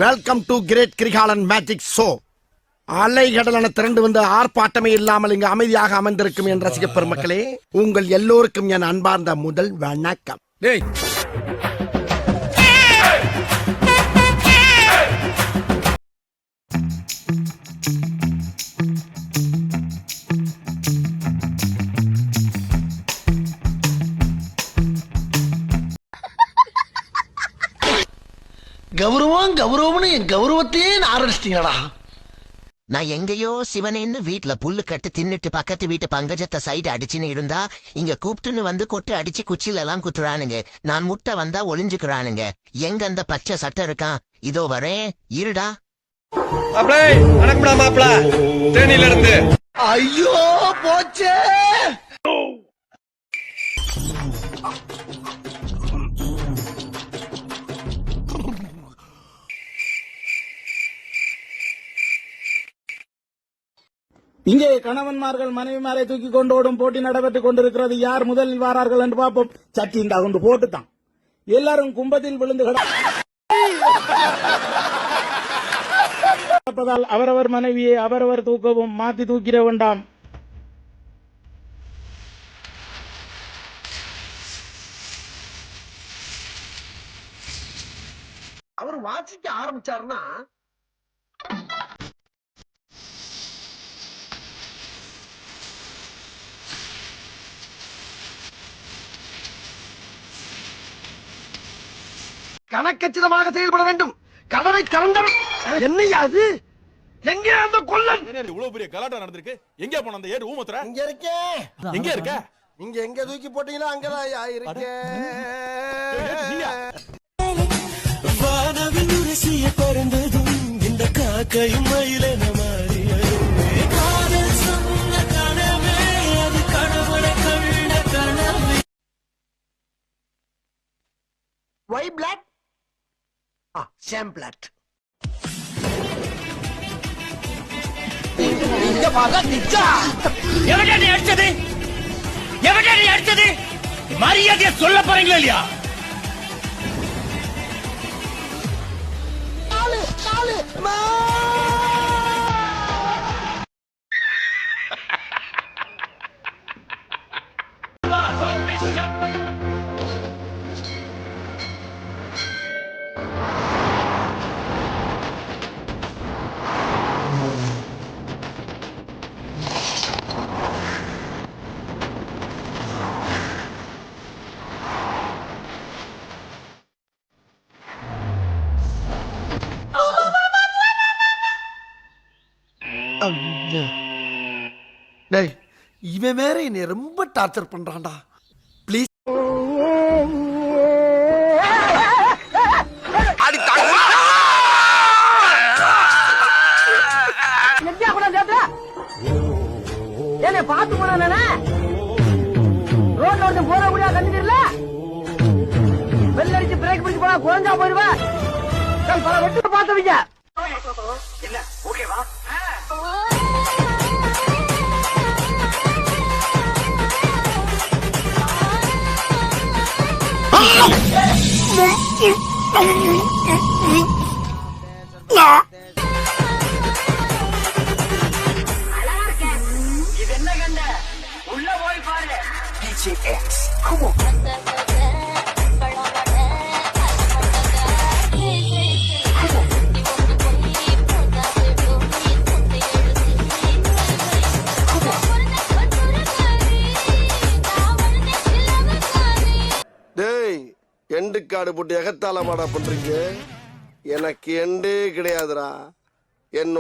Welcome to great Kirikalan magic show. அலைகடலான திரண்டு வந்து ஆர்ப்பாட்டமே இல்லாமல் இங்கு அமைதியாக அமர்ந்திருக்கும் என் ரசிக பெருமக்களே, உங்கள் எல்லோருக்கும் என் அன்பார்ந்த முதல் வணக்கம். கௌரவம் கௌரவம்னு என் கௌரவத்தையே ஆரம்பிச்சிட்டீங்களா? நான் எங்கேயோ சிவனேன்னு வீட்டுல புல்லு கட்டு தின்னுட்டு பக்கத்து வீட்டு பங்கஜத்தை சைடு அடிச்சுன்னு இருந்தா இங்க கூப்பிட்டுன்னு வந்து கொட்டு அடிச்சு குச்சில எல்லாம் குத்துறானுங்க. நான் முட்டை வந்தா ஒளிஞ்சுக்கிறானுங்க. எங்க அந்த பச்சை சட்டை இருக்கான்? இதோ வரேன், இருடா. ஐயோ போச்சே. இங்கே கணவன்மார்கள் மனைவிமாரை தூக்கி கொண்டு ஓடும் போட்டி நடைபெற்றுக் கொண்டிருக்கிறது. யார் முதலில் வாரார்கள் என்று பார்ப்போம். சட்டி இந்த கொண்டு போட்டுத்தான் எல்லாரும் கும்பத்தில் விழுந்து கிடப்பதால் அவரவர் மனைவியை அவரவர் தூக்கவும். மாத்தி தூக்கிட வேண்டாம். அவர் வாசிக்க ஆரம்பிச்சாருன்னா கணக்கச்சிதமாக செயல்பட வேண்டும். கதவை திறந்தவன் என்னையா அது? எங்கே அந்த கொல்லன்? இவ்வளவு பெரிய கலாட்டம் நடந்திருக்கு. எங்க போன அந்த ஏறு ஊமத்துற? இங்க இருக்கேன். எங்க இருக்க? நீங்க எங்க தூக்கி போட்டீங்களோ அங்கதான் இருக்கேன். வானவில் உரசிய பறந்ததும் இந்த காக்கையும் மயிலென மாறியதுமே காதல் சொன்ன கனவே அது கடவுளை கண்ட கனவே. Why black same black. மரியாதையை சொல்ல போறீங்களா இல்லையா? டேய், இவன் வேற என்னை ரொம்ப டார்ச்சர் பண்றான்டா. ப்ளீஸ் என்ன பாத்து போன ரோட்ல வந்து போற முடியா கண்டுல வெள்ள அடிச்சு பிரேக் பிடிச்சு போனா குறைஞ்சா போயிருவேன். பல வெட்டு பார்த்தவங்க இல்ல ஓகேவா? இது என்ன கண்ட? உள்ள போய் பாரு. டேய், எண்டு காடு போட்டு எகத்தால மாடா பண்றீங்க. எனக்கு எண்டே கிடையாதுடா. என்ன